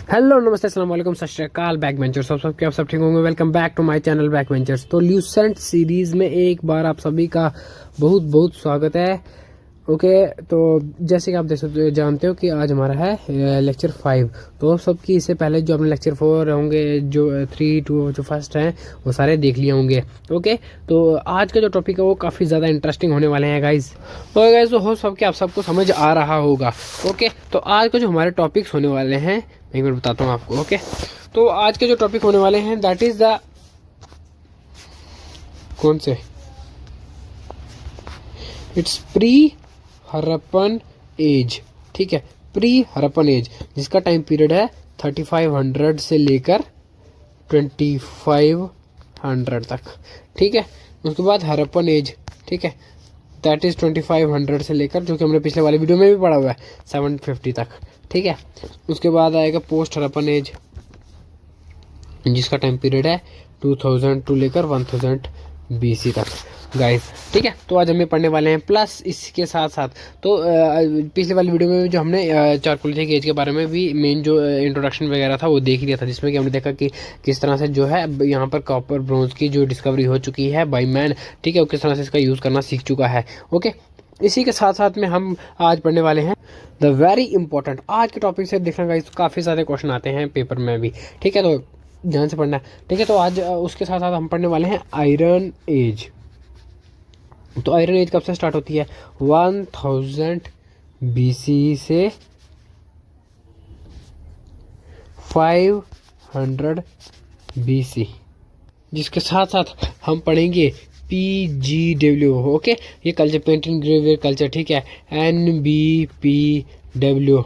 Hello नमस्ते अस्सलाम वालेकुम सत श्री अकाल बैक वेंचर्स आप सब ठीक होंगे। Welcome back to my channel back ventures. तो ल्यूसेंट सीरीज में एक बार आप सभी का बहुत बहुत स्वागत है। ओके, तो जैसे कि आप जानते हो कि आज हमारा है लेक्चर 5। तो सबकी इससे पहले जो अपने लेक्चर 4 होंगे, जो 3 2 जो फर्स्ट हैं वो सारे देख लिए होंगे। ओके, तो आज का जो टॉपिक है वो काफ़ी ज़्यादा इंटरेस्टिंग होने वाले हैं गाइज। तो गाइज तो हो सबके आप सबको समझ आ रहा होगा। ओके, तो आज का जो हमारे टॉपिक्स होने वाले हैं एक मिनट बताता हूँ आपको। ओके, तो आज के जो टॉपिक होने वाले हैं दैट इज द कौन से इट्स प्री हरप्पन एज। ठीक है, प्री हरप्पन एज जिसका टाइम पीरियड है 3500 से लेकर 2500 तक। ठीक है, उसके बाद हरप्पन एज, ठीक है, दैट इज 2500 से लेकर, जो कि हमने पिछले वाले वीडियो में भी पढ़ा हुआ है, 750 तक। ठीक है, उसके बाद आएगा पोस्ट हरप्पन एज जिसका टाइम पीरियड है 2000 टू लेकर 1000 BC तक गाइस। ठीक है, तो आज हमें पढ़ने वाले हैं। प्लस इसके साथ साथ तो पिछले वाली वीडियो में जो हमने चारकोलिथिक एज के बारे में भी मेन जो इंट्रोडक्शन वगैरह था वो देख लिया था, जिसमें कि हमने देखा कि किस तरह से जो है यहाँ पर कॉपर ब्रोंज की जो डिस्कवरी हो चुकी है बाय मैन। ठीक है, वो किस तरह से इसका यूज़ करना सीख चुका है। ओके, इसी के साथ साथ में हम आज पढ़ने वाले हैं द वेरी इंपॉर्टेंट। आज के टॉपिक से देखना गाइस काफ़ी सारे क्वेश्चन आते हैं पेपर में भी। ठीक है, तो ध्यान से पढ़ना है। ठीक है, तो आज उसके साथ साथ हम पढ़ने वाले हैं आयरन एज। तो आयरन एज कब से स्टार्ट होती है? 1000 BC से 500 BC, जिसके साथ साथ हम पढ़ेंगे PGW। ओके, ये कल्चर पेंटिंग ग्रेवियर कल्चर। ठीक है, NBPW।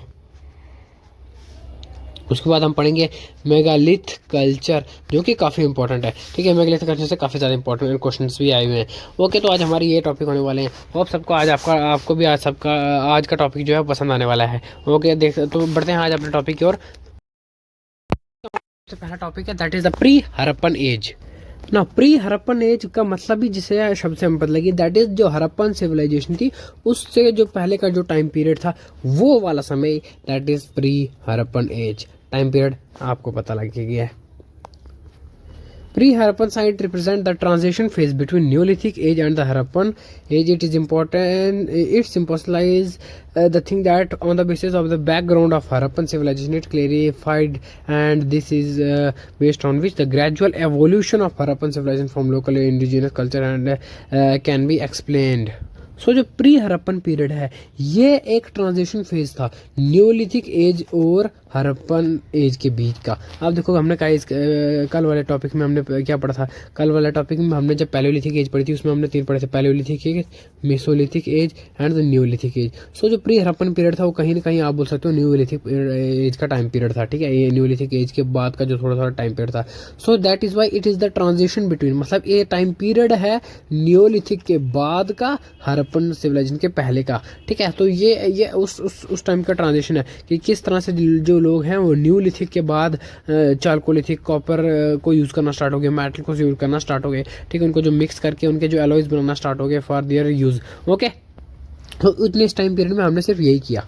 उसके बाद हम पढ़ेंगे मेगालिथ कल्चर, जो कि काफ़ी इंपॉर्टेंट है। ठीक है, मेगालिथ कल्चर से काफ़ी ज़्यादा इंपॉर्टेंट क्वेश्चंस भी आए हुए हैं। ओके, तो आज हमारे ये टॉपिक होने वाले हैं। होप सबको आज आपको भी आज का टॉपिक जो है पसंद आने वाला है। ओके, देख तो बढ़ते हैं आज अपने टॉपिक की ओर। सबसे पहला टॉपिक है that is the pre Harappan age. ना, प्री हरप्पन एज का मतलब ही जिसे शब्द से हम पता लगी, दैट इज जो हरप्पन सिविलाइजेशन थी उससे जो पहले का जो टाइम पीरियड था वो वाला समय, that is pre Harappan age. Time period आपको पता लग गया है। Pre-Harappan site represent the transition phase between Neolithic age and the Harappan age. It is important. It symbolize the thing that on the basis of the background of Harappan civilization, it clarified, and this is based on which the gradual evolution of Harappan civilization from local indigenous culture and can be explained. सो जो pre Harappan period है ये एक transition phase था neolithic age और Harappan as के बीच का। आप देखो, हमने कहा कल वाले टॉपिक में हमने क्या पढ़ा था? कल वाले टॉपिक में हमने जब पैलियोलिथिक एज पढ़ी थी उसमें हमने 3 पढ़े थे, paleolithic age, mesolithic age and the neolithic age. So जो प्री हरप्पन पीरियड था वो कहीं ना कहीं आप बोल सकते हो न्यूलिथिक एज का टाइम पीरियड था। ठीक है, ये न्यूलिथिक एज के बाद का जो थोड़ा थोड़ा टाइम पीरियड था। सो that is why it is the transition between, मतलब ये टाइम पीरियड है न्यूलिथिक के बाद का हरप्पन सिविलाइजेशन के पहले का। ठीक है, तो ये उस टाइम का ट्रांजिशन है कि किस तरह से जो लोग हैं वो न्यूलिथिक के बाद चारकोलिथिक कॉपर को यूज़ करना स्टार्ट हो गए, मेटल को यूज़ करना स्टार्ट हो गए। ठीक है, उनको जो मिक्स करके उनके जो एलॉयज बनाना स्टार्ट हो गए फॉर देयर यूज़। ओके, तो इतने इस टाइम पीरियड में हमने सिर्फ यही किया।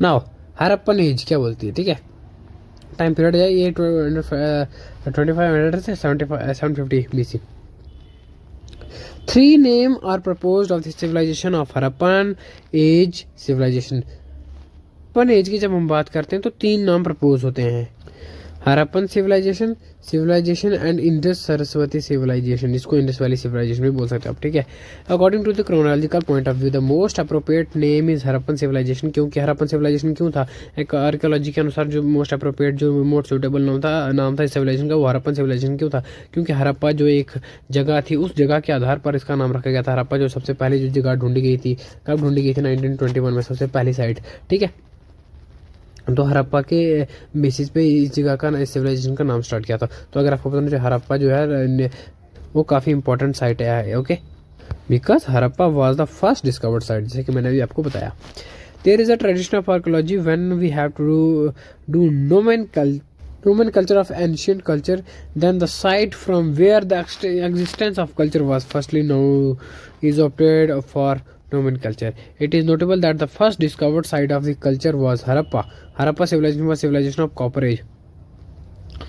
नाउ हरप्पन एज क्या बोलती है? ठीक है, टाइम पीरियड है ये 2500 से 750 BC। 3 names are proposed of the civilization of Harappan age civilization। Harappan age की जब हम बात करते हैं तो 3 नाम प्रपोज होते हैं, Harappan civilization and Indus Saraswati civilization, जिसको इंडस वैली सिविलाइजेशन भी बोल सकते हैं आप। ठीक है, according to the chronological point of view the most appropriate name is Harappan civilization. क्योंकि हरप्पन सिविलाइजेशन क्यों था? एक आर्कियोलॉजी के अनुसार जो मोस्ट अप्रोप्रिएट, जो मोस्ट सूटेबल नाम था इस सिविलाइजेशन का, वो हरप्पन सिविलाइजेशन क्यों था? क्योंकि हरप्पा जो एक जगह थी उस जगह के आधार पर इसका नाम रखा गया था। हरप्पा जो सबसे पहले जो जगह ढूंढी गई थी, कब ढूंढी गई थी? 1921 में, सबसे पहली साइट। ठीक है, तो हरप्पा के बेसिस पे इस जगह का इस सिविलाइजेशन का नाम स्टार्ट किया था। तो अगर आपको पता नहीं, हरप्पा जो है वो काफ़ी इंपॉर्टेंट साइट है। Okay, because Harappa was the first discovered site, जैसे कि मैंने अभी आपको बताया। There is a tradition of archaeology when we have to do nomenclature of ancient culture, then the site from where the existence of culture was firstly known is opted for nomenclature. It is notable that the first discovered site of the culture was Harappa. Harappa civilization was civilization of Copper Age.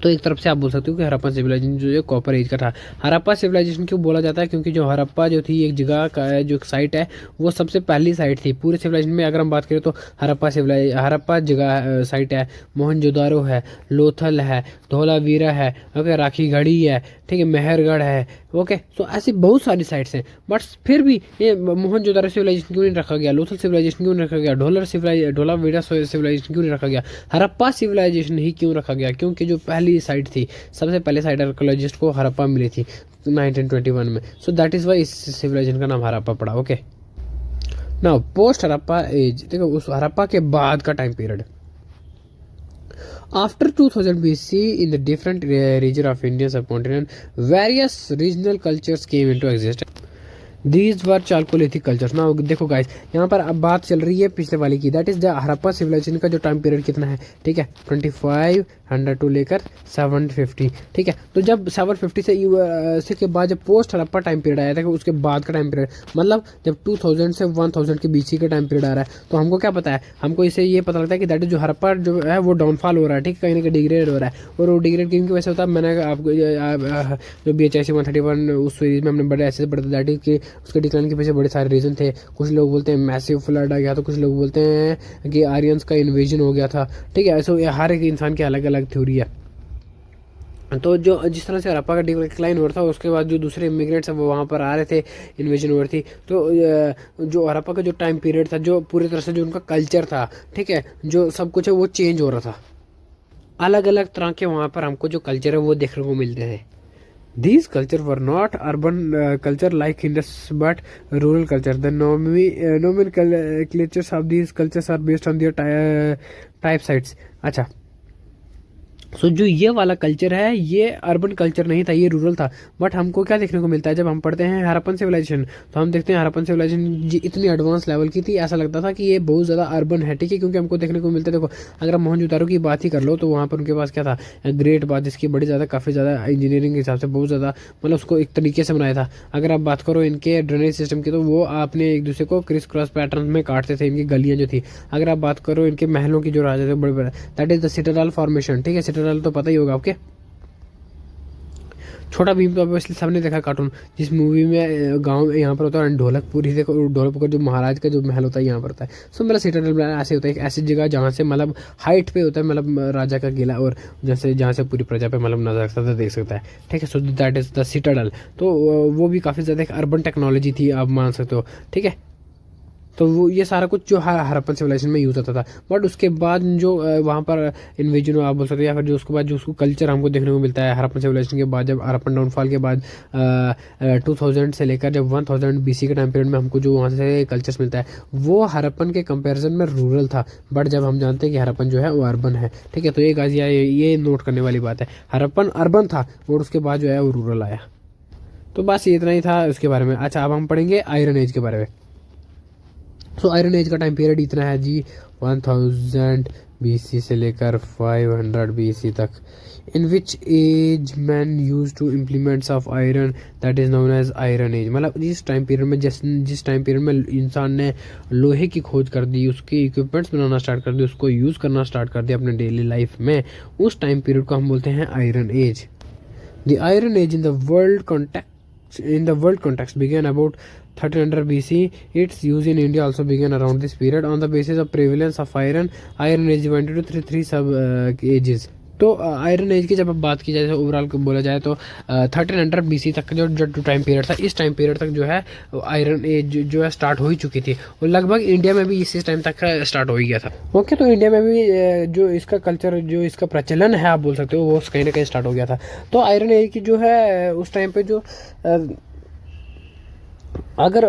तो एक तरफ से आप बोल सकते हो कि Harappa civilisation जो है कॉपर एज का था। हड़प्पा सिविलाइजेशन क्यों बोला जाता है, क्योंकि जो हड़प्पा जो थी एक जगह का जो साइट है वो सबसे पहली साइट थी पूरे सिविलाइजेशन में। अगर हम बात करें तो हड़प्पा जगह साइट है, मोहनजोदारो है, लोथल है, धोलावीरा है, ओके, राखी घड़ी है, ठीक है, मेहरगढ़ है, ओके। तो ऐसी बहुत सारी साइट्स हैं, बट फिर भी ये मोहनजोदारो सिविलाइजेशन क्यों नहीं रखा गया, लोथल सिविलाइजेशन क्यों नहीं रखा गया, धोलावीरा सिविलाइजेशन क्यों नहीं रखा गया, हड़प्पा सिविलाइजेशन ही क्यों रखा गया? क्योंकि जो पहली साइट थी, सबसे पहले साइट आर्कोलॉजिस्ट को हड़प्पा मिली थी 1921 में। सो दैट इज वाई इस सिविलाइजेशन का नाम हड़प्पा पड़ा, ओके। नाउ पोस्ट हड़प्पा एज, देखो उस हड़प्पा के बाद का time period. After 2000 BC, in the different region of Indian subcontinent, various regional cultures came into existence. These were Chalcolithic cultures. Now देखो गाइस, यहाँ पर अब बात चल रही है पिछले वाली की, that is the Harappa civilization का जो टाइम पीरियड कितना है, ठीक है, 2500 टू लेकर 750, ठीक है। तो जब 750 से के बाद जब पोस्ट हड़प्पा टाइम पीरियड आया था, उसके बाद का टाइम पीरियड, मतलब जब 2000 से 1000 के बीच का टाइम पीरियड आ रहा है, तो हमको क्या पता है, हमको इससे ये पता लगता है कि दैट इज जो हड़प्पा जो है वो डाउनफॉल हो रहा है, ठीक है, कहीं ना कहीं डिग्रेड हो रहा है। और वो डिग्रेड क्यों की वजह से होता है, मैंने आपको जो BHIC 131 उस सीरीज में हमने बड़े ऐसे पढ़ा था, दैट इज कि उसके डिक्लाइन के पीछे बड़े सारे रीजन थे। कुछ लोग बोलते हैं मैसिव फ्लड आ गया, तो कुछ लोग बोलते हैं कि आर्यंस का इन्वेजन हो गया था, ठीक है। ऐसे हर एक इंसान की अलग अलग थ्योरी है। तो जो जिस तरह से हड़प्पा का डिक्लाइन हो रहा था, उसके बाद जो दूसरे इमिग्रेंट्स हैं वो वहाँ पर आ रहे थे, इन्वेजन हो रही थी, तो जो हड़प्पा का जो टाइम पीरियड था, जो पूरी तरह से जो उनका कल्चर था, ठीक है, जो सब कुछ है वो चेंज हो रहा था। अलग अलग तरह के वहाँ पर हमको जो कल्चर है वो देखने को मिलते हैं। These cultures were not urban culture like Indus, but rural culture. The nomenclatures of these cultures are based on their type sites. अच्छा, सो जो ये वाला कल्चर है ये अर्बन कल्चर नहीं था, ये रूरल था। बट हमको क्या देखने को मिलता है, जब हम पढ़ते हैं हड़प्पन सिविलाइजेशन, तो हम देखते हैं हड़प्पन सिविलाइजेशन इतनी एडवांस लेवल की थी, ऐसा लगता था कि ये बहुत ज़्यादा अर्बन है, ठीक है, क्योंकि हमको देखने को मिलता है। देखो अगर हम मोहनजोदारो की बात ही कर लो, तो वहाँ पर उनके पास क्या था, ग्रेट बात, जिसकी बड़ी ज़्यादा काफ़ी ज़्यादा इंजीनियरिंग के हिसाब से बहुत ज़्यादा, मतलब उसको एक तरीके से बनाया था। अगर आप बात करो इनके ड्रेनेज सिस्टम की, तो वो आपने एक दूसरे को क्रिस क्रॉस पैटर्न में काटते थे, इनकी गलियाँ जो थी। अगर आप बात करो इनके महलों की, जो राजा थे बड़े बड़े, that is the Citadel formation, ठीक है। सिटाडेल तो पता ही होगा आपके, छोटा भीम तो ऑब्वियसली सबने देखा कार्टून, जिस मूवी में गांव यहाँ पर होता है ढोलकपुर ही, देखो ढोलकपुर का जो महाराज का जो महल होता है यहाँ पर होता है। सो मतलब सिटाडेल ऐसे होता है, एक ऐसी जगह जहाँ से मतलब हाइट पे होता है, मतलब राजा का किला, और जैसे जहाँ से पूरी प्रजा पे मतलब नजर सकता है, देख सकता है, ठीक है। सो दैट इज द सिटाडेल। तो वो भी काफ़ी ज़्यादा एक अर्बन टेक्नोलॉजी थी, आप मान सकते हो, ठीक है। तो वो ये सारा कुछ जो हड़प्पन सिविलाइजेशन में यूज़ होता था। बट उसके बाद जो वहाँ पर इन्वेजन आप बोल सकते हो, या फिर जो उसके बाद जो उसको कल्चर हमको देखने को मिलता है हड़प्पन सिविलाइजेशन के बाद, जब हड़प्पन डाउनफॉल के बाद 2000 से लेकर जब 1000 BC के टाइम पीरियड में हमको जो वहाँ से कल्चर्स मिलता है, वो हड़प्पन के कंपेरिजन में रूरल था। बट जब हम जानते हैं कि हड़प्पन जो है वो अर्बन है, ठीक है। तो ये गाइस ये नोट करने वाली बात है, हड़प्पन अर्बन था और उसके बाद जो है वो रूरल आया। तो बस ये इतना ही था उसके बारे में। अच्छा, अब हम पढ़ेंगे आयरन एज के बारे में। सो आयरन एज का टाइम पीरियड इतना है जी, 1000 BC से लेकर 500 BC तक, in which age man use to implements of iron, that is known as iron age. मतलब जिस टाइम पीरियड में जिस टाइम पीरियड में इंसान ने लोहे की खोज कर दी, उसके इक्विपमेंट्स बनाना स्टार्ट कर दिए, उसको यूज़ करना स्टार्ट कर दिया अपने डेली लाइफ में, उस टाइम पीरियड को हम बोलते हैं iron age. The iron age in the world context began about 1300 BC. Its use in India also began around this period. On the basis of prevalence of iron age divided into three sub ages. तो iron age की जब अब बात की जाए, overall बोला जाए तो 1300 BC तक जो टाइम पीरियड था, इस टाइम पीरियड तक जो है आयरन एज जो है स्टार्ट हो ही चुकी थी, और लगभग इंडिया में भी इसी टाइम तक स्टार्ट हो ही गया था। ओके, तो इंडिया में भी जो इसका कल्चर, जो इसका प्रचलन है आप बोल सकते हो, वो कहीं ना कहीं स्टार्ट हो गया था। तो आयरन एज की जो है उस टाइम पे जो अगर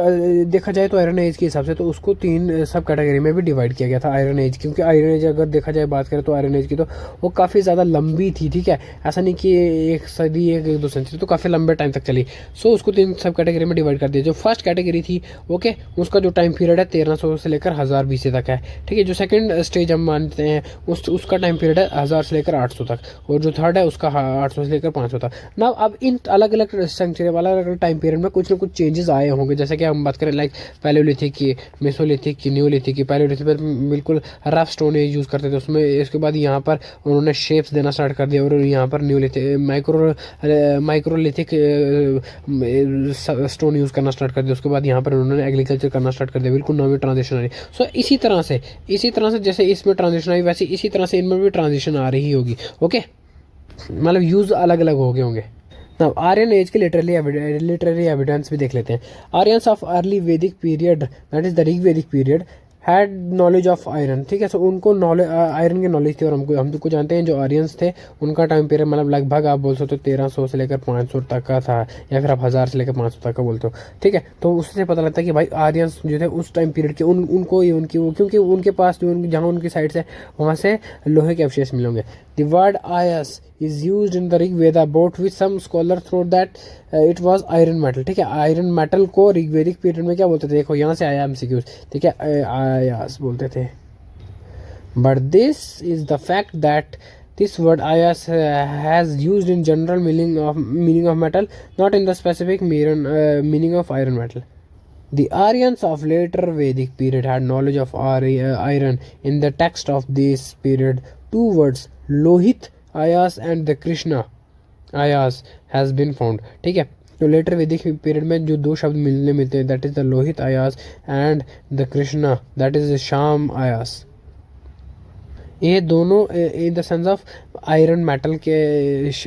देखा जाए तो आयरन एज के हिसाब से तो उसको 3 सब कैटेगरी में भी डिवाइड किया गया था आयरन एज, क्योंकि आयरन एज अगर देखा जाए बात करें तो आयरन एज की तो वो काफ़ी ज़्यादा लंबी थी, ठीक है। ऐसा नहीं कि 1 सदी 1-2 सेंचुरी, तो काफ़ी लंबे टाइम तक चली। सो उसको 3 सब कैटेगरी में डिवाइड कर दिया। जो फर्स्ट कैटेगरी थी, ओके, उसका जो टाइम पीरियड है 1300 से लेकर 1000 BC तक है, ठीक है। जो सेकेंड स्टेज हम मानते हैं उसका टाइम पीरियड है 1000 से लेकर 800 तक, और जो थर्ड है उसका 800 से लेकर 500 तक। ना अब इन अलग अलग सेंचुरी वाला टाइम पीरियड में कुछ ना कुछ चेंजेस आए होंगे, पे, जैसे कि हम बात करें लाइक पैलियोलिथिक की, मेसोलिथिक की, न्यूलिथिक की। पैलियोलिथिक पर बिल्कुल रफ स्टोन एज यूज़ करते थे उसमें, इसके बाद यहाँ पर उन्होंने शेप्स देना स्टार्ट कर दिया, और यहाँ पर न्यूलिथिक माइक्रोलिथिक स्टोन यूज़ करना स्टार्ट कर दिया। उसके बाद यहाँ पर उन्होंने एग्रीकल्चर करना स्टार्ट कर दिया, बिल्कुल नई ट्रांजिशन आ रही। सो इसी तरह से जैसे इसमें ट्रांजिशन आई, वैसे इसी तरह से इनमें भी ट्रांजिशन आ रही होगी। ओके, मतलब यूज़ अलग अलग हो गए होंगे। Now, आर्यन एज के लिटरेरी एविडेंस भी देख लेते हैं। Aryans of early Vedic period, that is the Rigvedic period, had knowledge of iron. ठीक है, सो उनको नॉलेज आयरन की नॉलेज थी। और हम तो जानते हैं जो आर्यंस थे उनका टाइम पीरियड मतलब लगभग आप बोल सकते हो 1300 से लेकर 500 तक का था, या फिर आप 1000 से लेकर 500 तक का बोलते हो। ठीक है, तो उससे पता लगता है कि भाई आर्यंस जो थे उस टाइम पीरियड के उनको क्योंकि उनके पास जो जहाँ उनकी साइड से वहाँ से लोहे के अवशेष मिलेंगे। द वर्ड आयस is used in the Rig Veda, about which some scholars thought that it was iron metal। ठीक है, आयरन मेटल को ऋग्वैदिक पीरियड में क्या बोलते थे, देखो यहाँ से आया एमसीक्यूज। ठीक है, आयास बोलते थे। But this is the fact that this word ayas has used in general meaning of metal, not in the specific meaning of iron metal. The Aryans of later Vedic period had knowledge of iron. In the text of this period, two words, lohit ayas and the Krishna ayas has been found। ठीक है, तो letter वैदिक period में जो दो शब्द मिलते हैं, that is the lohit ayas and the Krishna, that is shyam ayas. ये दोनों in the sense of iron metal के,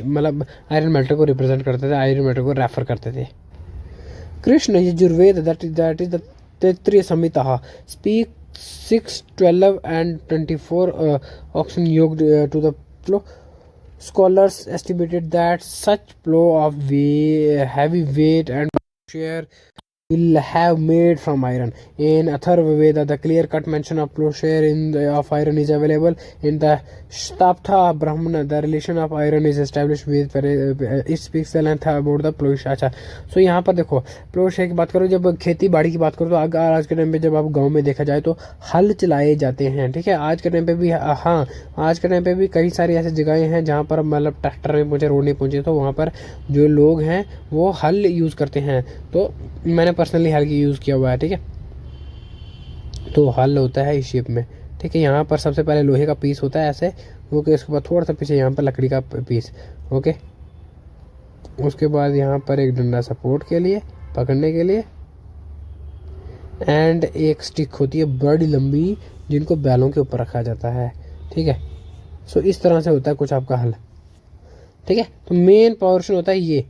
मतलब आयरन मेटल को रिप्रेजेंट करते थे, आयरन मेटल को रेफर करते थे। Krishna Yajurveda, that is the Taittiriya Samhita, speak 6, 12 and 24 oxen yoked to the plow। Scholars estimated that such plow of heavy weight and share will have made from iron। In Atharva Veda, the clear-cut mention of plowshare of iron is available। In the Shtaptha Brahmana, the relation of iron is established with it speaks the length about the plowshare। अच्छा, सो यहाँ पर देखो प्लोशेयर की बात करो, जब खेती बाड़ी की बात करो तो आज के टाइम पे जब आप गांव में देखा जाए तो हल चलाए जाते हैं। ठीक है, आज के टाइम पे भी, हाँ आज के टाइम पे भी कई सारी ऐसी जगहें हैं जहाँ पर मतलब ट्रैक्टर नहीं पहुँचे, रोड नहीं पहुँचे, तो वहाँ पर जो लोग हैं वो हल यूज़ करते हैं। तो मैंने पर्सनली हल की यूज़ किया हुआ है। ठीक है, तो हल होता है इस शेप में। ठीक है, यहाँ पर सबसे पहले लोहे का पीस होता है ऐसे, ओके, उसके बाद थोड़ा सा पीछे यहाँ पर लकड़ी का पीस, ओके, उसके बाद यहाँ पर एक डंडा सपोर्ट के लिए, पकड़ने के लिए, एंड एक स्टिक होती है बड़ी लंबी जिनको बैलों के ऊपर रखा जाता है। ठीक है, सो इस तरह से होता है कुछ आपका हल। ठीक है, तो मेन पोर्शन होता है ये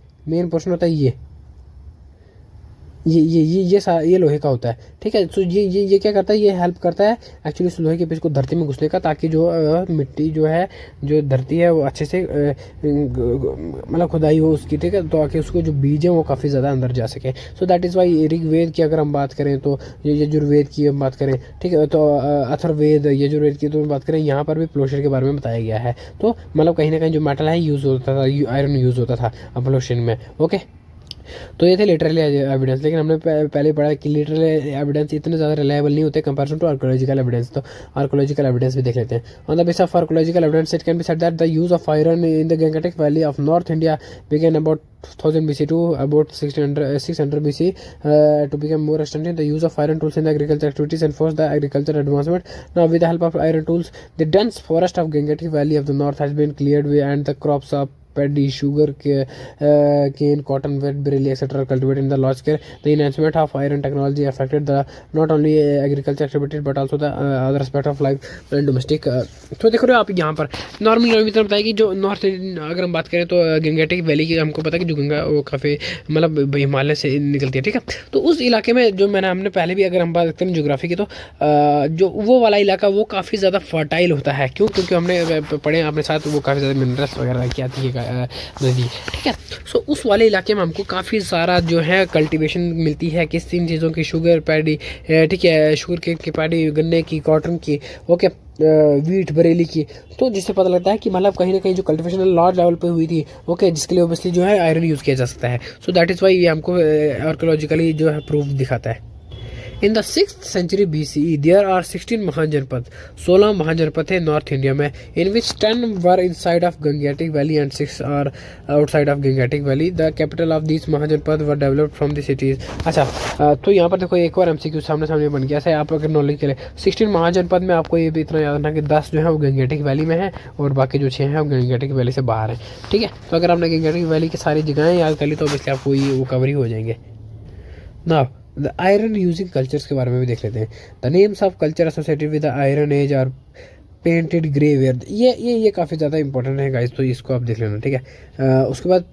लोहे का होता है। ठीक है, तो ये क्या करता है, ये हेल्प करता है एक्चुअली उस लोहे के पीस को धरती में घुसने का, ताकि जो मिट्टी जो है, जो धरती है वो अच्छे से मतलब खुदाई हो उसकी। ठीक है, तो आके उसको जो बीज है वो काफ़ी ज़्यादा अंदर जा सके। So that is why Rigveda की अगर हम बात करें तो, यजुर्वेद की हम बात करें, ठीक है, तो अथर्ववेद यजुर्वेद की तो बात करें, यहाँ पर भी प्लोशेयर के बारे में बताया गया है। तो मतलब कहीं ना कहीं जो मेटल है यूज़ होता था, आयरन यूज़ होता था प्लोशेयर में। ओके, तो ये थे लिटरली एविडेंस। लेकिन हमने पहले पढ़ा कि लिटरली एविडेंस इतने ज़्यादा रिलायबल नहीं होते कंपैरिजन टू आर्कोलॉजिकल एविडेंस। तो आर्कोलॉजिकल एविडेंस भी देख लेते हैं। On the base of archaeological evidence it can be said that the use of iron in the Gangetic valley of north India began about 1000 BC to about 600 BC to become more extensive. The use of iron tools in the agriculture activities enforced the agricultural advancement. Now, with the help of iron tools, the dense forest of Gangetic Valley of the north has been cleared and the crops of paddy, sugar cane, cotton, wheat, barley, etc. cultivated in the large scale. The enhancement of iron technology affected the not only agriculture activities but also the other aspect of life and domestic। तो देख रहे हो आप यहाँ पर normally तो बताया कि जो नॉर्थ अगर हम बात करें तो गंगेटिक वैली की हमको पता है कि जो गंगा वो काफ़ी मतलब हिमालय से निकलती है। ठीक है, तो उस इलाके में जो हमने पहले भी अगर हम बात करते हैं ज्योग्राफी की, तो जो वो वाला इलाका वो काफ़ी ज़्यादा फर्टाइल होता है। क्यों? क्योंकि हमने पढ़े अपने साथ वो काफ़ी ज़्यादा मिनरल्स वगैरह की आती है नदी। ठीक है, सो उस वाले इलाके में हमको काफ़ी सारा जो है कल्टीवेशन मिलती है किस तीन चीज़ों की, शुगर पैडी, ठीक है, शुगर केन की पैडी, गन्ने की, कॉटन की, ओके, वीट, बरेली की। तो जिससे पता लगता है कि मतलब कहीं ना कहीं जो कल्टीवेशन लार्ज लेवल पे हुई थी, ओके, जिसके लिए ओबियसली जो है आयरन यूज़ किया जा सकता है। सो दैट इज़ वाई ये हमको आर्कोलॉजिकली जो है प्रूफ दिखाता है। In the 6th century BCE there are 16 महाजनपद, 16 महाजनपद है नॉर्थ इंडिया में, in which 10 were inside of Gangetic Valley and 6 are outside of Gangetic Valley. The capital of these महाजनपद were developed from the cities. अच्छा, तो यहाँ पर देखो एक और MCQ सामने सामने बन गया है आप अगर नॉलेज के लिए। 16 महाजनपद में आपको ये भी इतना याद रखना कि 10 जो है वो गंगेटिक वैली में है और बाकी जो 6 हैं वो गंगेटिक वैली से बाहर हैं। ठीक है, तो अगर आपने गंगेटिक वैली की सारी जगहें याद कर ली तो ऑब्वियसली आपको ये वो कवर ही हो जाएंगे ना। द आयरन यूजिंग कल्चर्स के बारे में भी देख लेते हैं। The names of culture associated with the iron age are painted grey ware. ये काफ़ी ज़्यादा इंपॉर्टेंट है गाइस, तो इसको आप देख लेना। ठीक है, उसके बाद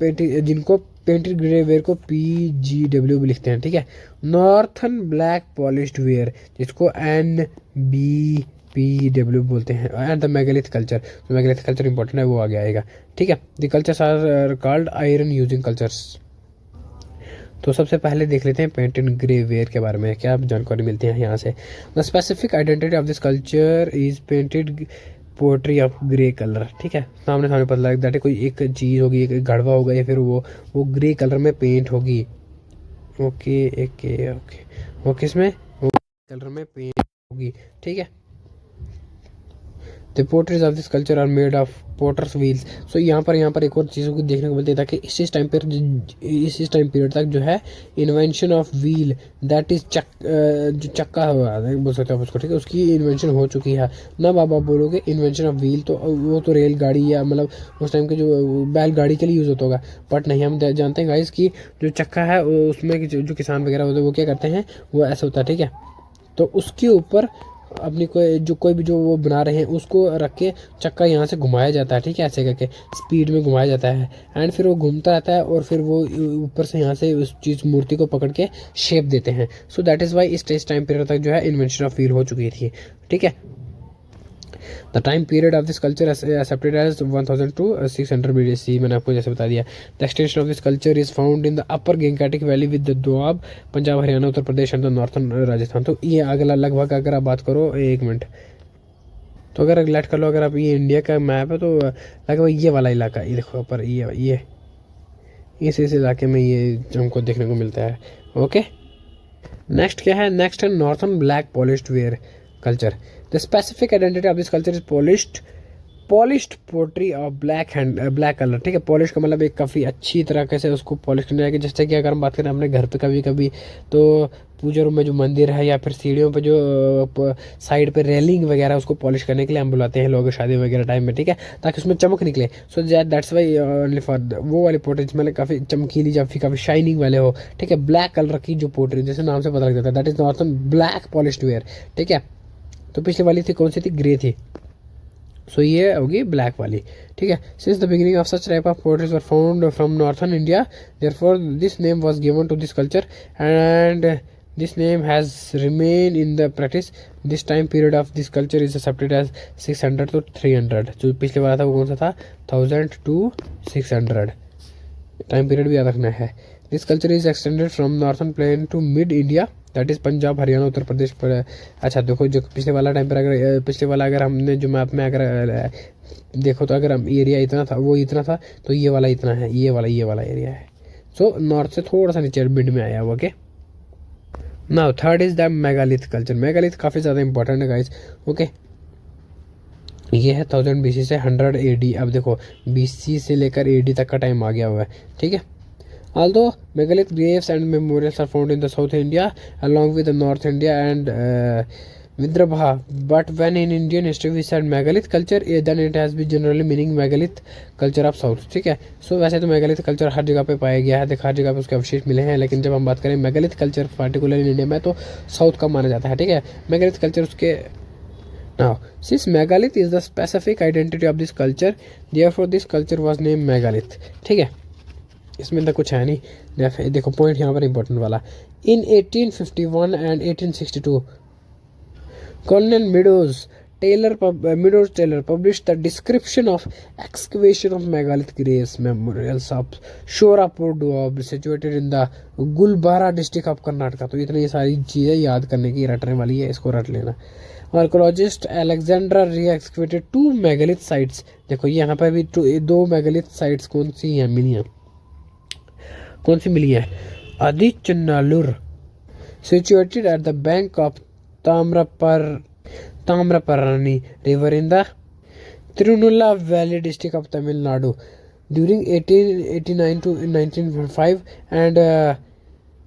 जिनको पेंटेड ग्रे वेयर को PGW भी लिखते हैं। ठीक है, नॉर्थन ब्लैक पॉलिश्ड वेयर जिसको NBPW बोलते हैं, एंड द मेगालिथ कल्चर। तो मेगालिथ कल्चर इंपॉर्टेंट है, वो आगे आएगा। ठीक है, the cultures are called iron using cultures. तो सबसे पहले देख लेते हैं पेंटेड ग्रे वेयर के बारे में क्या जानकारी मिलती है यहाँ से। The specific identity of this culture is painted poetry of grey colour. ठीक है, सामने सामने पता लग जाता है कोई एक चीज़ होगी, एक गढ़वा होगा या फिर वो ग्रे कलर में पेंट होगी। ओके ओके ओके वो किसमें, वो कलर में पेंट होगी। ठीक है, the portrayal of this culture are made of potters wheels. So यहाँ पर एक और चीज़ों को देखने को मिलती है ताकि इस टाइम पीरियड तक जो है invention of wheel that is जो चक्का बोल सकते हैं उसको। ठीक है, उसकी इन्वेंशन हो चुकी है ना। बाबा बोलोगे इन्वेंशन ऑफ व्हील तो वो तो रेलगाड़ी या मतलब उस टाइम के जो बैलगाड़ी के लिए यूज़ होता होगा, बट नहीं, हम जानते हैं गाइस कि जो चक्का है उसमें जो किसान वगैरह होते हैं वो क्या करते हैं, वो ऐसा होता है। ठीक है, तो उसके ऊपर अपनी कोई भी जो वो बना रहे हैं उसको रख के चक्का यहाँ से घुमाया जाता है। ठीक है, ऐसे करके स्पीड में घुमाया जाता है एंड फिर वो घूमता रहता है और फिर वो ऊपर से यहाँ से उस चीज़ मूर्ति को पकड़ के शेप देते हैं। सो दैट इज़ वाई इस टाइम पीरियड तक जो है इन्वेंशन ऑफ व्हील हो चुकी थी। ठीक है, the time period of this culture accepted as 1000 to 600 BC। मैंने आपको जैसे बता दिया। The extension of this culture is found in the upper Gangetic valley with the Doab, Punjab, Haryana, Uttar Pradesh and the northern Rajasthan. तो ये अगला लगभग अगर आप बात करो 1 मिनट तो अगर रिलेट कर लो, अगर आप ये इंडिया का मैप है तो लगभग ये वाला इलाका, ये देखो ऊपर ये इस इलाके में ये हमको देखने को मिलता है। ओके, नेक्स्ट क्या है, नेक्स्ट है northern black polished ware culture. The specific identity of this culture is polished pottery of black colour. ठीक है, पॉलिश का मतलब एक काफ़ी अच्छी तरीके से उसको पॉलिश करने जाएगी। जैसे कि अगर हम बात करें अपने घर पे कभी तो पूजा रूम में जो मंदिर है या फिर सीढ़ियों पे जो साइड पे रेलिंग वगैरह उसको पॉलिश करने के लिए हम बुलाते हैं लोग शादी वगैरह टाइम में। ठीक है, ताकि उसमें चमक निकले। So that's why only for वो वाली पोट्री मतलब काफ़ी चमकीली या फिर काफ़ी शाइनिंग वाले हो। ठीक है, ब्लैक कलर की जो पोट्री जैसे नाम से पता लग जाता है that is northern black polished where. ठीक है, तो पिछली वाली थी कौन सी थी, ग्रे थी। सो ये होगी ब्लैक वाली। ठीक है, since the beginning of such type of potteries were found from northern India therefore this name was given to this culture and this name has remain in the practice. This time period of this culture is accepted as 600 to 300। जो पिछले वाला था वो कौन सा था, 1000 to 600। Time period भी याद रखना है। This culture is extended from northern plain to mid India that is Punjab, Haryana, Uttar Pradesh पर। अच्छा देखो, जो पिछले वाला टाइम पर अगर हमने जो मैप में अगर देखो तो अगर हम एरिया इतना था, वो इतना था, तो ये वाला इतना है, ये वाला एरिया है। सो नॉर्थ से थोड़ा सा नीचे मिड में आया हुआ। Okay, now third is the megalith culture. Megalith काफ़ी ज़्यादा इंपॉर्टेंट है गाइस। ओके, ये है 1000 BC से 100 AD। अब देखो BC से लेकर AD तक का टाइम आ गया हुआ है। ठीक है, although megalith graves and memorials are found in the South India along with the North India and Vidarbha, but when in Indian history we said megalith culture then it has been generally meaning megalith culture of South। ठीक है, सो वैसे तो megalith culture हर जगह पे पाया गया है, देखो हर जगह पे उसके अवशेष मिले हैं, लेकिन जब हम बात करें megalith culture particular in India में तो साउथ का माना जाता है। ठीक है, मेगालिथ कल्चर उसके now since megalith is the specific identity of this culture therefore this culture was named megalith। ठीक है, इसमें तो कुछ है नहीं। देखो पॉइंट यहाँ पर इंपॉर्टेंट वाला, in 1851 and 1862 colonial Meadows Taylor published the description of excavation of megalith graves memorials of Shorapur Doab situated in the Gulbarga district of Karnataka. तो इतनी सारी चीज़ें याद करने की रटने वाली है, इसको रट लेना। Archaeologist Alexander reexcavated 2 megalith sites. देखो यहाँ पर भी 2 मेगालिथ साइट्स कौन सी हैं मिली है, आदिचनालुर situated at the bank of Tamraparani river in the Tirunalla Valley district of Tamil Nadu during 1889 to 1905 and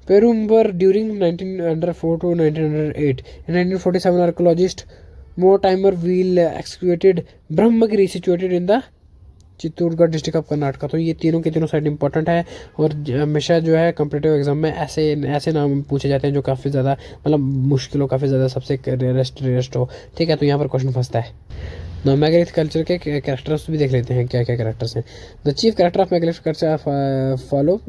Perumbar during 1904 to 1908. In 1947, archaeologist Mortimer Wheel excavated Brahmagiri situated in the Chittorgarh district of Karnataka. तो ये तीनों के तीनों side important है और हमेशा जो है कॉम्पिटिटिव एग्जाम में ऐसे नाम पूछे जाते हैं जो काफ़ी ज़्यादा मतलब मुश्किल हो, काफ़ी ज़्यादा सबसे रेयरेस्ट हो। ठीक है, तो यहाँ पर क्वेश्चन फंसता है। ना मेगालिथ कल्चर के कैरेक्टर्स भी देख लेते हैं क्या क्या कैरेक्टर्स हैं। The chief character of megalith culture follow.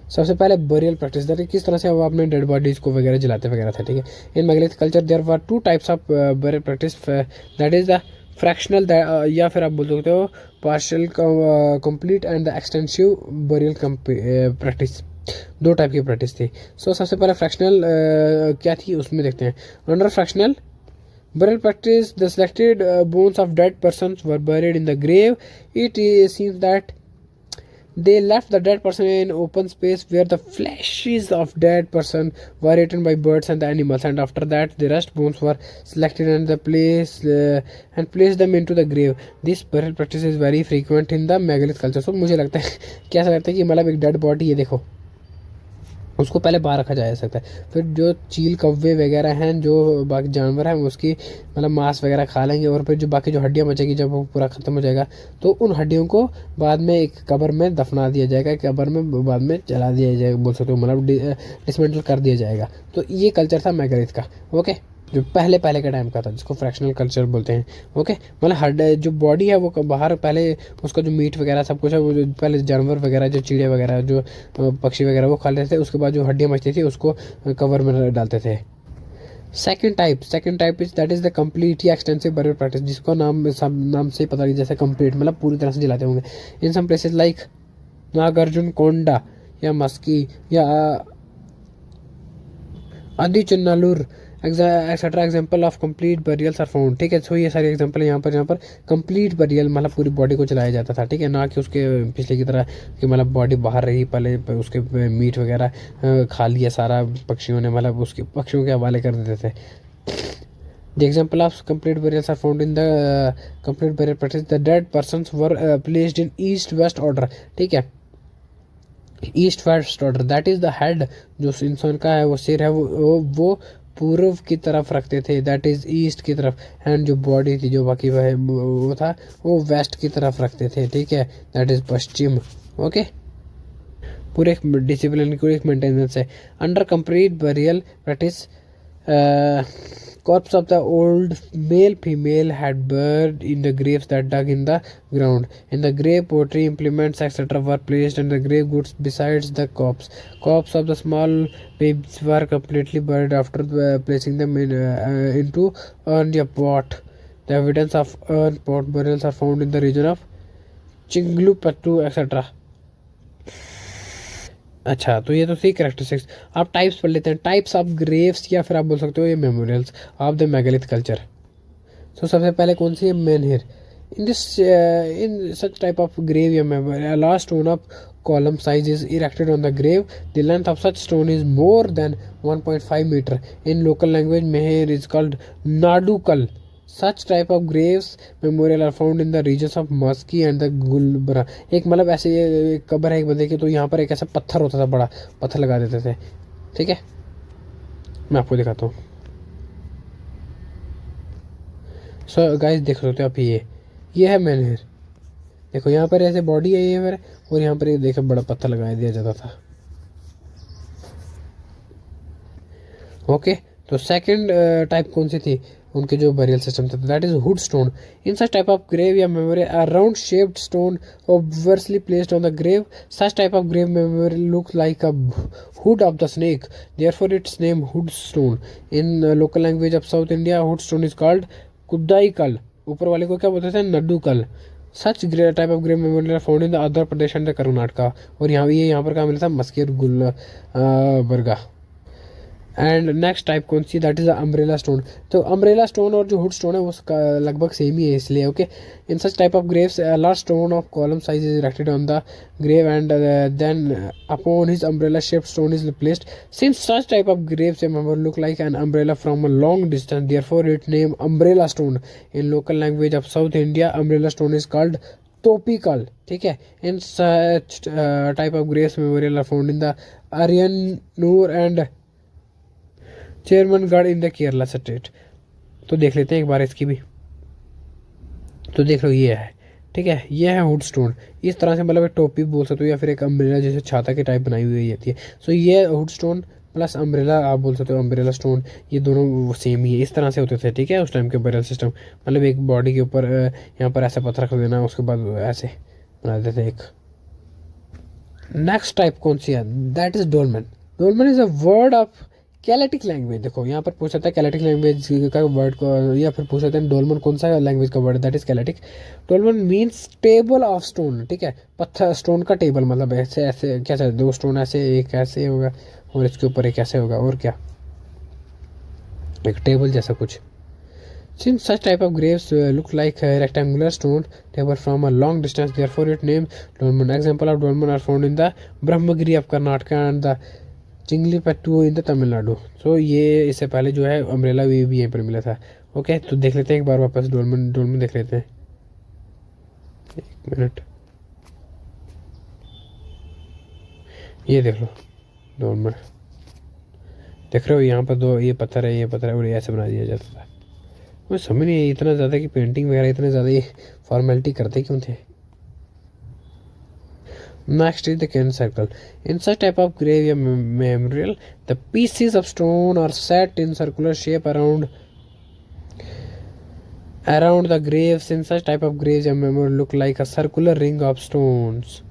सबसे पहले बरियल प्रैक्टिस, दैट किस तरह से वो अपने डेड बॉडीज को वगैरह जलाते वगैरह था। ठीक है, in megalith culture there were two types of burial practice, that is the fractional या फिर आप बोल सकते हो partial complete and the extensive burial practice. दो टाइप की प्रैक्टिस थी। सो सबसे पहले फ्रैक्शनल क्या थी उसमें देखते हैं। Under fractional burial practice, the selected bones of dead persons were buried in the grave. It seems that they left the dead person in open space where the fleshes of dead person were eaten by birds and the animals, and after that the rest bones were selected and placed them into the grave. This burial practice is very frequent in the megalith culture. So मुझे लगता है क्या लगता है कि मतलब एक dead body ये देखो उसको पहले बाहर रखा जा सकता है, फिर जो चील कौवे वगैरह हैं जो बाकी जानवर हैं उसकी मतलब मांस वगैरह खा लेंगे और फिर जो बाकी जो हड्डियां बचेगी जब वो पूरा ख़त्म हो जाएगा तो उन हड्डियों को बाद में एक कब्र में दफना दिया जाएगा, कब्र में बाद में जला दिया जाएगा, बोल सकते हो मतलब डिसमेंटल कर दिया जाएगा। तो ये कल्चर था मेगालिथ का। ओके, जो पहले के टाइम का था जिसको फ्रैक्शनल कल्चर बोलते हैं। ओके, मतलब हड जो बॉडी है वो बाहर पहले उसका जो मीट वगैरह सब कुछ है वो जो पहले जानवर वगैरह जो चिड़िया वगैरह जो पक्षी वगैरह वो खा लेते थे, उसके बाद जो हड्डियाँ बचती थी उसको कवर में डालते थे। Second type is that is the complete या एक्सटेंसिव बरियल प्रैक्टिस, जिसको नाम से पता नहीं, जैसे कंप्लीट मतलब पूरी तरह से जलाते होंगे। In some places like Nagarjunakonda या मस्की या Adichanallur etcetera example of complete burials are found. ठीक है, सो ये सारे एग्जाम्पल यहाँ पर कंप्लीट बरियल मतलब पूरी बॉडी को जलाया जाता था। ठीक है, ना कि उसके पिछले की तरह कि मतलब बॉडी बाहर रही, पहले उसके मीट वगैरह खा लिया सारा पक्षियों ने, मतलब उसके पक्षियों के हवाले कर देते थे। The example of complete burials are found in the complete burial practice. The dead persons were placed in east-west order. ठीक है, east west order, that is the head, जो इंसान का है वो सिर है वो पूर्व की तरफ रखते थे, दैट इज ईस्ट की तरफ, एंड जो बॉडी थी जो बाकी वो था वो वेस्ट की तरफ रखते थे। ठीक है, दैट इज पश्चिम। ओके, पूरे डिसिप्लिन की एक मेंटेनेंस है। Under complete burial practice corpse of the old male female had buried in the graves that dug in the ground. In the grave pottery implements etc were placed and the grave goods besides the corpse of the small babes were completely buried after placing them into urn or pot. The evidence of urn pot burials are found in the region of Chinglupattu etc. अच्छा, तो ये तो थी characteristics. आप types पढ़ लेते हैं, types of Graves या फिर आप बोल सकते हो ये memorials of the megalith culture. तो सबसे पहले कौन सी है, menhir. In such type of grave or memorial last stone of column size is erected on the grave. The length of such stone is more than 1.5 meter. In local language menhir is called nadukal. Such type of graves memorial are found in the regions of Maski and the Gulbara. एक मतलब ऐसे एक कब्र है एक बंदे की, तो यहाँ पर एक ऐसा पत्थर होता था, बड़ा पत्थर लगा देते थे। ठीक है, मैं आपको दिखाता हूँ। सो गाइस देख सकते हो आप, ये है मेनहिर। देखो यहाँ पर ऐसे बॉडी है ये पर, और यहाँ पर देखो बड़ा पत्थर लगा दिया जाता था। ओके, तो सेकंड टाइप कौन सी थी उनके जो बरियल सिस्टम था, that is hood stone. In such type of grave or memory a round shaped stone obviously placed on the grave. Such type of grave memorial looks like a hood of the snake, therefore its name hood stone. In local language of South India, hood stone is called kudai kal. ऊपर वाले को क्या बोलते थे, नड्डू कल। Such type of grave memorial found in the Andhra Pradesh and the Karnataka. और यहाँ पर कहाँ मिला था, मस्की और गुलबर्गा। एंड नेक्स्ट टाइप कौन सी, दैट इज अम्ब्रेला स्टोन। तो अम्ब्रेला स्टोन और जो हुड स्टोन है वो लगभग सेम ही है इसलिए। Okay, in such type of Graves large stone of column size is erected on the grave and then upon his umbrella shaped stone is placed. Since such type of graves a member look like an umbrella from a long distance, therefore its name umbrella stone. In local language of South India, umbrella stone is called topical. ठीक है, in such type of graves memorial are found in the Aryanur and Chairmangarh in the Kerala state. तो देख लेते हैं एक बार इसकी भी। तो देख लो ये है, ठीक है, ये है हुड स्टोन। इस तरह से मतलब एक टोपी बोल सकते हो या फिर एक अम्ब्रेला जैसे छाता की टाइप बनाई हुई रहती है। सो ये हुड स्टोन प्लस अम्ब्रेला आप बोल सकते हो, अम्ब्रेला स्टोन, ये दोनों सेम ही है। इस तरह से होते थे, ठीक है, उस टाइम के बैरल सिस्टम। मतलब एक बॉडी के ऊपर यहाँ पर ऐसा पत्थर रख देना, उसके बाद ऐसे बना देते थे एक। नेक्स्ट टाइप कौन सी है, that is dolmen. Dolmen is a word of Celtic language. देखो यहाँ पर पूछ सकता है कैलेटिक लैंग्वेज का वर्ड को, या फिर पूछ सकते हैं डोलमन कौन सा लैंग्वेज का word, that is Celtic. Dolmen means table of stone, ठीक है, पत्थर स्टोन का टेबल, मतलब ऐसे ऐसे क्या चाहिए, दो स्टोन ऐसे, एक ऐसे होगा और इसके ऊपर एक ऐसे होगा, और क्या, एक टेबल जैसा कुछ। Since such type of graves look like a rectangular stone table from a long distance, therefore its name dolmen. Example of dolmen are found in the Brahmagiri of Karnataka and the Chengalpattu in the Tamil Nadu. So ये इससे पहले जो है umbrella वे भी यहीं पर मिला था। ओके, तो देख लेते हैं एक बार वापस डोलमेन देख लेते हैं, एक मिनट, ये देख लो डोलमेन, देख रहे हो यहाँ पर दो ये पत्थर है, ये पत्थर है, और ये ऐसे बना दिया जाता था। मुझे समझ नहीं इतना ज़्यादा कि पेंटिंग वगैरह इतने ज़्यादा ये फॉर्मेलिटी करते क्यों थे। Next is the cairn circle. In such type of grave memorial, the pieces of stone are set in circular shape around the graves. In such type of graves, a memorial look like a circular ring of stones.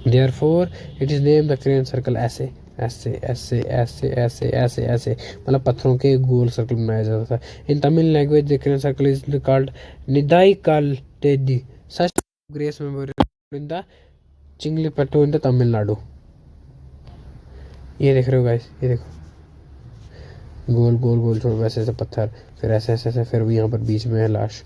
Therefore, it is named the cairn circle. ऐसे ऐसे ऐसे ऐसे ऐसे ऐसे ऐसे मतलब पत्थरों के गोल सर्कल बनाया जाता था। In Tamil language, the cairn circle is called Nidai Tedi. Such graves memorial in the Chengalpattu in the Tamil Nadu. ये देख रहे हो गाइस, ये देखो गोल गोल गोल छोड़ वैसे ऐसे पत्थर, फिर ऐसे ऐसे ऐसे, फिर भी यहाँ पर बीच में है लाश।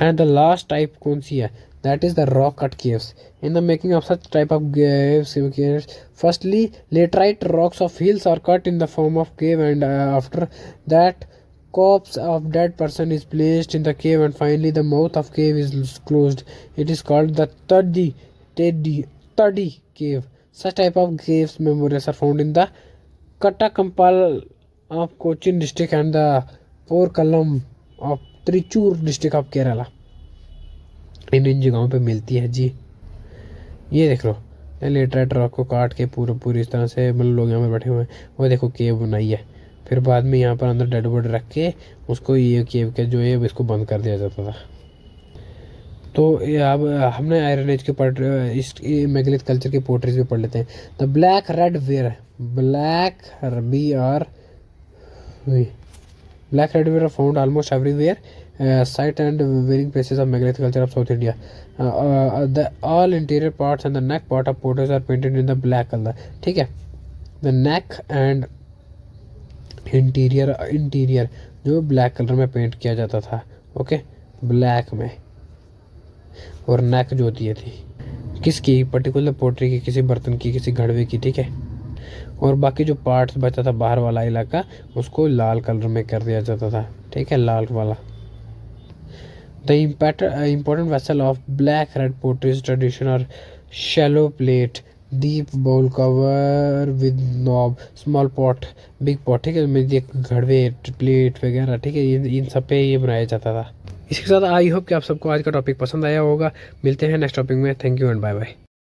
एंड द लास्ट टाइप कौन सी है, that is the rock cut caves. In the making of such type of caves, firstly laterite rocks of hills are cut in the form of cave and after that corpse of dead person is placed in the cave and finally the mouth of cave is closed. It is called the Tadi cave. Such type of caves memorials are found in the Kattakampal of Cochin district and the Porkallam of Trichur district of Kerala. इन जगहों पे मिलती है जी। ये देख लो, laterite rock को काट के पूरी इस तरह से मतलब लोग यहाँ पे बैठे हुए हैं, वो देखो केव बनाई है। फिर बाद में यहाँ पर अंदर डेड बॉडी रख के उसको ये केव के जो है इसको बंद कर दिया जाता था। तो अब हमने आयरन एज के ऊपर इस मेगालिथ कल्चर की पोर्ट्रेज भी पढ़ लेते हैं। The black red ware, black red ware found almost everywhere site and wearing places of megalith culture of south India. The all interior parts and the neck part of potteries are painted in the black colour, ठीक है। The neck and interior जो black colour में paint किया जाता था, okay, black में। और नेक जो होती है थी किसकी, पर्टिकुलर पोट्री की, किसी बर्तन की, किसी घड़वे की, ठीक है। और बाकी जो पार्ट्स बचा था बाहर वाला इलाका उसको लाल कलर में कर दिया जाता था, ठीक है, लाल वाला। The important vessel of black red potteries tradition और shallow plate, deep bowl cover with knob, small pot, big pot, ठीक है, घड़वे, प्लेट वगैरह, ठीक है, इन सब पे ये बनाया जाता था। इसके साथ आई होप कि आप सबको आज का टॉपिक पसंद आया होगा। मिलते हैं नेक्स्ट टॉपिक में। Thank you and bye bye.